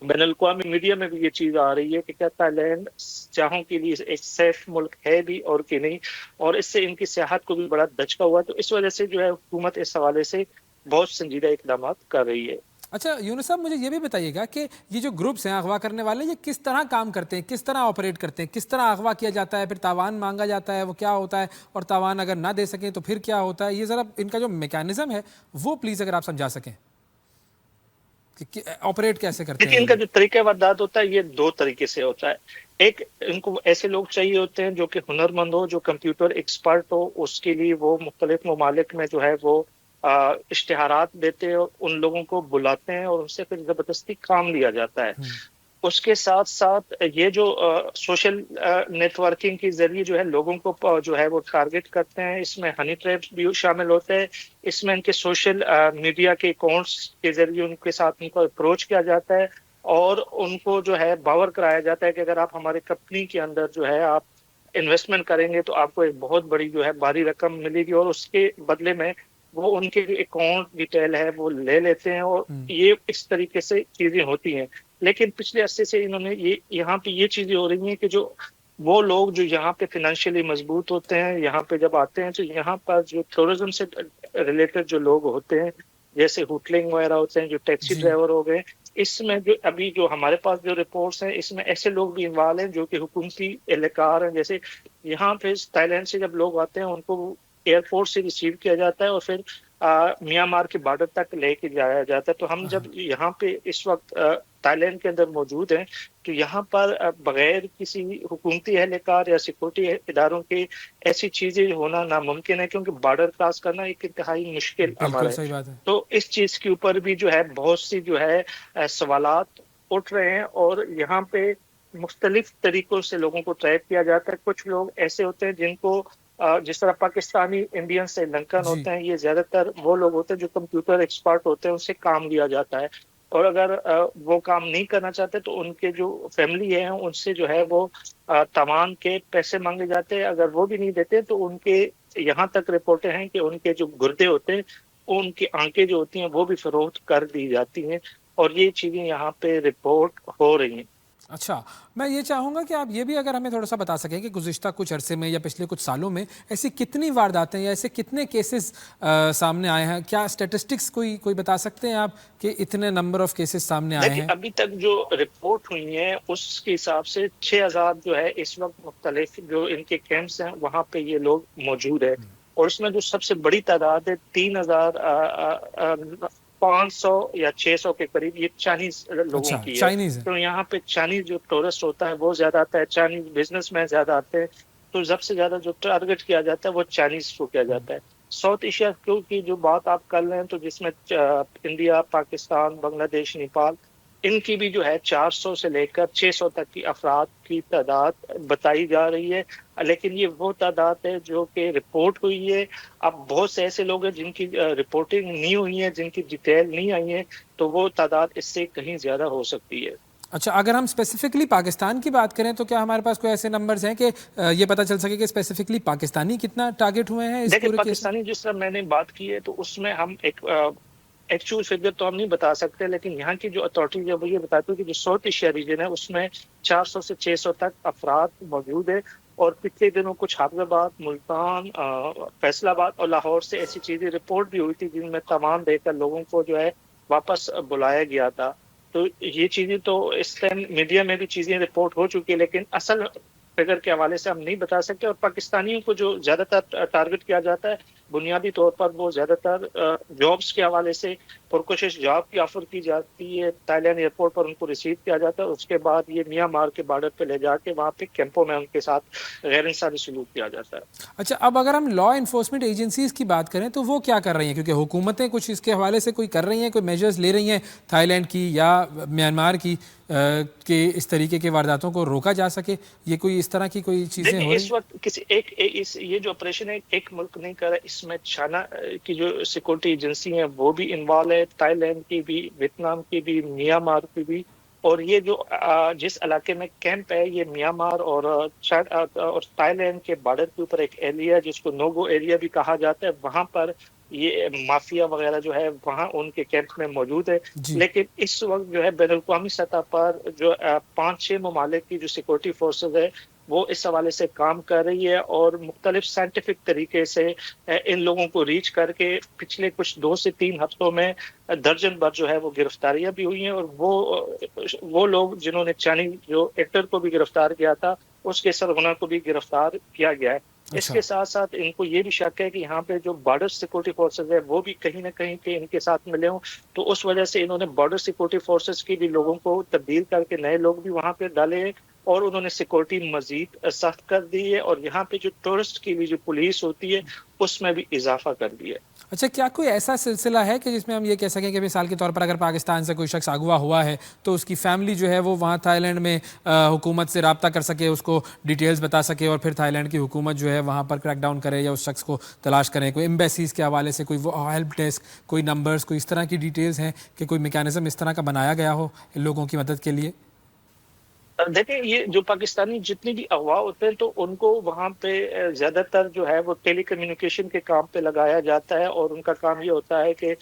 बैनुल-अक़वामी मीडिया में भी ये चीज आ रही है कि क्या थाईलैंड सियाहों के लिए एक सेफ मुल्क है भी और कि नहीं, और इससे इनकी सियाहत को भी बड़ा दचका हुआ। तो इस वजह से जो है हुकूमत इस हवाले से बहुत संजीदा इकदाम कर रही है। अच्छा यूनुस साहब, मुझे ये भी बताइएगा कि ये जो ग्रुप्स हैं अगवा करने वाले, ये किस तरह काम करते हैं, किस तरह ऑपरेट करते हैं, किस तरह अगवा किया जाता है, फिर तावान मांगा जाता है, वो क्या होता है, और तावान अगर ना दे सकें तो फिर क्या होता है, ये ज़रा इनका जो मैकेनिज्म है वो प्लीज़ अगर आप समझा सकें कि ऑपरेट कैसे करते हैं। इनका जो तरीका वारदात होता है ये 2 तरीके से होता है। एक, इनको ऐसे लोग चाहिए होते हैं जो कि हुनरमंद हो, जो कंप्यूटर एक्सपर्ट हो। उसके लिए वो मुख्तलिफ ममालिक में जो है वो इश्तिहारात देते हैं और उन लोगों को बुलाते हैं और उनसे फिर जबरदस्ती काम लिया जाता है। उसके साथ साथ ये जो सोशल नेटवर्किंग के जरिए जो है लोगों को जो है वो टारगेट करते हैं। इसमें हनी ट्रैप्स भी शामिल होते हैं। इसमें इनके सोशल मीडिया के अकाउंट्स के जरिए उनके साथ उनको अप्रोच किया जाता है और उनको जो है बावर कराया जाता है कि अगर आप हमारे कंपनी के अंदर जो है आप इन्वेस्टमेंट करेंगे तो आपको एक बहुत बड़ी जो है भारी रकम मिलेगी, और उसके बदले में वो उनके जो अकाउंट डिटेल है वो ले लेते हैं। और ये इस तरीके से चीजें होती हैं। लेकिन पिछले अरसे से इन्होंने यहाँ पे ये चीजें हो रही हैं कि जो वो लोग जो यहाँ पे फाइनेंशियली मजबूत होते हैं, यहाँ पे जब आते हैं तो यहाँ पर जो टूरिज्म से रिलेटेड जो लोग होते हैं, जैसे होटलिंग वगैरह होते हैं, जो टैक्सी ड्राइवर हो गए, इसमें जो अभी जो हमारे पास जो रिपोर्ट्स हैं, इसमें ऐसे लोग भी इन्वॉल्व हैं जो कि हुकूमती एहलकार हैं। जैसे यहाँ पे थाईलैंड से जब लोग आते हैं उनको एयरपोर्ट से रिसीव किया जाता है और फिर म्यांमार के बॉर्डर तक लेके जाया जाता है। तो हम जब यहाँ पे इस वक्त थाईलैंड के अंदर मौजूद हैं तो यहाँ पर बगैर किसी हुकूमती एहलकार या सिक्योरिटी इदारों के ऐसी चीजें होना नामुमकिन है, क्योंकि बॉर्डर क्रॉस करना एक इंतहाई मुश्किल अमल है। तो इस चीज के ऊपर भी जो है बहुत सी जो है सवालात उठ रहे हैं और यहाँ पे मुख्तलिफ तरीकों से लोगों को ट्रैप किया जाता है। कुछ लोग ऐसे होते हैं जिनको जिस तरह पाकिस्तानी इंडियन श्रीलंकन जी। होते हैं, ये ज्यादातर वो लोग होते हैं जो कंप्यूटर एक्सपर्ट होते हैं, उनसे काम लिया जाता है। और अगर वो काम नहीं करना चाहते तो उनके जो फैमिली है उनसे जो है वो तमाम के पैसे मांगे जाते हैं। अगर वो भी नहीं देते तो उनके यहाँ तक रिपोर्टें हैं कि उनके जो गुर्दे होते हैं, उनकी आंखें जो होती हैं वो भी फरोख्त कर दी जाती हैं। और ये चीजें यहाँ पे रिपोर्ट हो रही हैं। अच्छा, मैं ये चाहूँगा कि आप ये भी अगर हमें थोड़ा-सा बता सकें कि गुज़िश्ता कुछ अरसे में या पिछले कुछ सालों में ऐसी कितनी वारदातें या ऐसे कितने केसेस सामने आए हैं? क्या स्टैटिस्टिक्स कोई कोई बता सकते हैं आप कि इतने नंबर ऑफ केसेस सामने आए देखिए, हैं? अभी तक जो रिपोर्ट हुई है उसके हिसाब से 6000 जो है इस वक्त मुख्तलिफ जो इनके कैंप्स हैं वहां पे ये लोग मौजूद है। और इसमें जो सबसे बड़ी तादाद है 3500 या 600 के करीब, ये चाइनीज लोगों अच्छा, की है। चाइनीज़ है। तो यहाँ पे चाइनीज जो टूरिस्ट होता है वो ज्यादा आता है, चाइनीज बिजनेसमैन ज्यादा आते हैं। तो सबसे ज्यादा जो टारगेट किया जाता है वो चाइनीज को किया जाता है। साउथ एशिया की जो बात आप कर रहे हैं तो जिसमें इंडिया, पाकिस्तान, बांग्लादेश, नेपाल, इनकी भी जो है 400 से लेकर 600 तक की अफराद की तादाद बताई जा रही है। लेकिन ये वो तादाद है जो कि रिपोर्ट हुई है। अब बहुत से ऐसे लोग हैं जिनकी रिपोर्टिंग नहीं हुई है, जिनकी डिटेल नहीं आई है, तो वो तादाद इससे कहीं ज्यादा हो सकती है। अच्छा, अगर हम स्पेसिफिकली पाकिस्तान की बात करें तो क्या हमारे पास कोई ऐसे नंबर्स हैं कि ये पता चल सके कि स्पेसिफिकली पाकिस्तानी कितना टारगेट हुए हैं इस देखिए, पूरे केस में? पाकिस्तानी जिस तरह मैंने बात की है तो उसमें हम एक एक्चुअल फिगर तो हम नहीं बता सकते, लेकिन यहाँ की जो अथॉरिटी है वो ये बताती है कि जो साउथ एशिया रीजन है उसमें 400 से 600 तक अफराद मौजूद है। और पिछले दिनों कुछ हैदराबाद, मुल्तान, फैसलाबाद और लाहौर से ऐसी चीजें रिपोर्ट भी हुई थी जिनमें तमाम देकर लोगों को जो है वापस बुलाया गया था। तो ये चीजें तो इस टाइम मीडिया में भी चीजें रिपोर्ट हो चुकी है, लेकिन असल फिगर के हवाले से हम नहीं बता सकते। और पाकिस्तानियों को जो ज्यादातर टारगेट किया जाता है बुनियादी तौर पर वो ज्यादातर जॉब्स के हवाले से पुरकोशिश जॉब की ऑफर की जाती है। थाईलैंड एयरपोर्ट पर उनको रिसीव किया जाता है, उसके बाद ये म्यांमार के बॉर्डर पे ले जाके वहाँ पे कैंपों में उनके साथ गैर इंसानी सलूक किया जाता है। अच्छा, अब अगर हम लॉ इन्फोर्समेंट एजेंसीज की बात करें तो वो क्या कर रही हैं? क्योंकि हुकूमतें कुछ इसके हवाले से कोई कर रही हैं, कोई मेजर्स ले रही हैं थाईलैंड की या म्यांमार की कि इस तरीके के वारदातों को रोका जा सके? ये कोई इस तरह की कोई चीज़ें हो देखिए, रही इस वक्त किसी ये जो ऑपरेशन है एक मुल्क नहीं कर रहा है, इसमें चाइना की जो सिक्योरिटी एजेंसी है वो भी इन्वॉल्व है, थाईलैंड की भी, वियतनाम की भी, म्यांमार की भी। और ये जो जिस इलाके में कैंप है ये म्यांमार और थाईलैंड के बॉर्डर के ऊपर एक एरिया जिसको नोगो एरिया भी कहा जाता है, वहां पर ये माफिया वगैरह जो है वहां उनके कैंप में मौजूद है। जी। लेकिन इस वक्त जो है बैनुल अक़वामी सतह पर जो 5-6 ममालिक की जो सिक्योरिटी फोर्सेज है वो इस हवाले से काम कर रही है और मुख्तलिफ साइंटिफिक तरीके से इन लोगों को रीच करके पिछले कुछ 2 से 3 हफ्तों में दर्जन भर जो है वो गिरफ्तारियां भी हुई हैं। और वो लोग जिन्होंने चाइनीज जो एक्टर को भी गिरफ्तार किया था उसके सरगना को भी गिरफ्तार किया गया है। इसके साथ साथ इनको ये भी शक है कि यहाँ पे जो बॉर्डर सिक्योरिटी फोर्सेज है वो भी कहीं ना कहीं के इनके साथ मिले हों। तो उस वजह से इन्होंने बॉर्डर सिक्योरिटी फोर्सेज की भी लोगों को तब्दील करके नए लोग भी वहां पे डाले हैं और उन्होंने सिक्योरिटी मजीद सख्त कर दी है। और यहाँ पे जो टूरिस्ट की भी जो पुलिस होती है उसमें भी इजाफा कर दिया है। अच्छा, क्या कोई ऐसा सिलसिला है कि जिसमें हम ये कह सकें कि मिसाल के तौर पर अगर पाकिस्तान से कोई शख्स अगवा हुआ है तो उसकी फैमिली जो है वो वहाँ थाईलैंड में हुकूमत से रब्ता कर सके, उसको डिटेल्स बता सके और फिर थाईलैंड की हुकूमत जो है वहाँ पर क्रैकडाउन करे या उस शख्स को तलाश करें? कोई एम्बेसीज़ के हवाले से कोई वो हेल्प डेस्क, कोई नंबर्स, कोई इस तरह की डिटेल्स हैं कि कोई मैकेनिज्म इस तरह का बनाया गया हो इन लोगों की मदद के लिए? देखिए, ये जो पाकिस्तानी जितने भी अगवा होते हैं तो उनको वहाँ पे ज्यादातर जो है वो टेली कम्युनिकेशन के काम पे लगाया जाता है और उनका काम ये होता है कि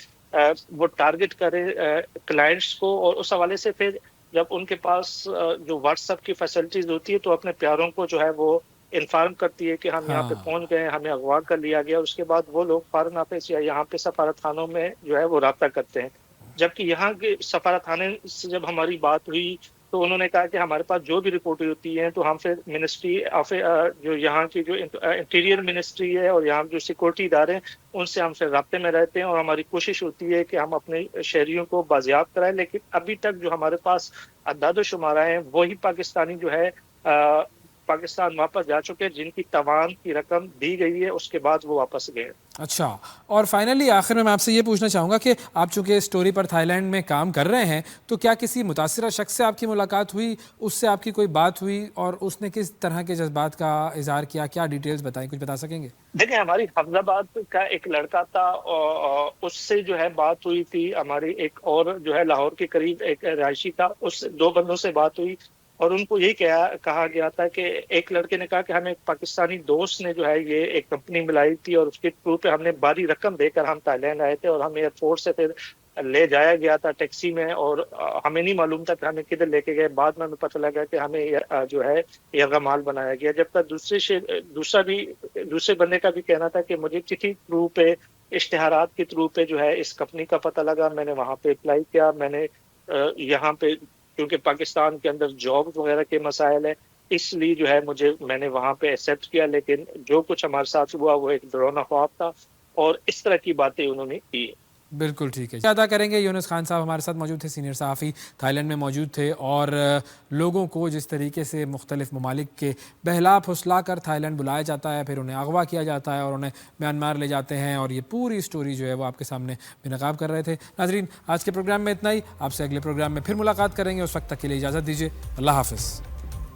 वो टारगेट करे क्लाइंट्स को। और उस हवाले से फिर जब उनके पास जो व्हाट्सएप की फैसिलिटीज होती है तो अपने प्यारों को जो है वो इन्फॉर्म करती है कि हम यहाँ पे पहुंच गए, हमें अगवा कर लिया गया। उसके बाद वो लोग फॉरेन ऑफिस या यहाँ पे सफारत खानों में जो है वो रब्ता करते हैं। जबकि यहाँ के सफारत खाने से जब हमारी बात हुई तो उन्होंने कहा कि हमारे पास जो भी रिपोर्टें होती हैं तो हम फिर मिनिस्ट्री ऑफ जो यहाँ की जो इंटीरियर मिनिस्ट्री है और यहाँ जो सिक्योरिटी इदारे हैं उनसे हम फिर राब्ते में रहते हैं और हमारी कोशिश होती है कि हम अपने शहरियों को बाजियाब कराएं। लेकिन अभी तक जो हमारे पास अदाद शुमारा हैं वही पाकिस्तानी जो है पाकिस्तान वापस जा चुके हैं, जिनकी तवान की रकम दी गई है, उसके बाद वो वापस गए। अच्छा, और फाइनली आखिर में मैं आपसे ये पूछना चाहूँगा कि आप चूँकि इस स्टोरी पर थाईलैंड में काम कर रहे हैं, तो क्या किसी मुतासिरा शख्स से आपकी मुलाकात हुई, उससे आपकी कोई बात हुई और उसने किस तरह के जज्बात का इजहार किया? क्या डिटेल्स बताएं, कुछ बता सकेंगे? देखिए, हमारी हफ्जाबाद का एक लड़का था और उससे जो है बात हुई थी। हमारी एक और जो है लाहौर के करीब एक रहायशी था, उस 2 बंदों से बात हुई और उनको यही कहा गया था कि एक लड़के ने कहा कि हमें एक पाकिस्तानी दोस्त ने जो है ये एक कंपनी मिलाई थी और उसके थ्रू पे हमने भारी रकम देकर हम थाईलैंड आए थे और हम एयरपोर्ट से फिर ले जाया गया था टैक्सी में और हमें नहीं मालूम था कि हमें किधर लेके गए। बाद में हमें पता लगा कि हमें जो है यरगमाल बनाया गया। जब तक दूसरे बंदे का भी कहना था कि मुझे चिट्ठी थ्रू पे, इश्तिहारात के थ्रू पे जो है इस कंपनी का पता लगा, मैंने वहां पे अप्लाई किया। मैंने यहाँ पे क्योंकि पाकिस्तान के अंदर जॉब वगैरह के मसाइल है, इसलिए जो है मैंने वहां पे एक्सेप्ट किया, लेकिन जो कुछ हमारे साथ हुआ वो एक डरावना ख्वाब था और इस तरह की बातें उन्होंने की। बिल्कुल ठीक है, अदा करेंगे। यूनुस खान साहब हमारे साथ मौजूद थे, सीनियर सहाफ़ी थाईलैंड में मौजूद थे और लोगों को जिस तरीके से मुख्तलिफ ममालिक के बहला फुसला कर थाईलैंड बुलाया जाता है, फिर उन्हें अगवा किया जाता है और उन्हें म्यांमार ले जाते हैं, और ये पूरी स्टोरी जो है वो आपके सामने बेनकाब कर रहे थे। नाजरीन, आज के प्रोग्राम में इतना ही। आपसे अगले प्रोग्राम में फिर मुलाकात करेंगे, उस वक्त तक के लिए इजाज़त दीजिए। अल्लाह हाफ़िज़।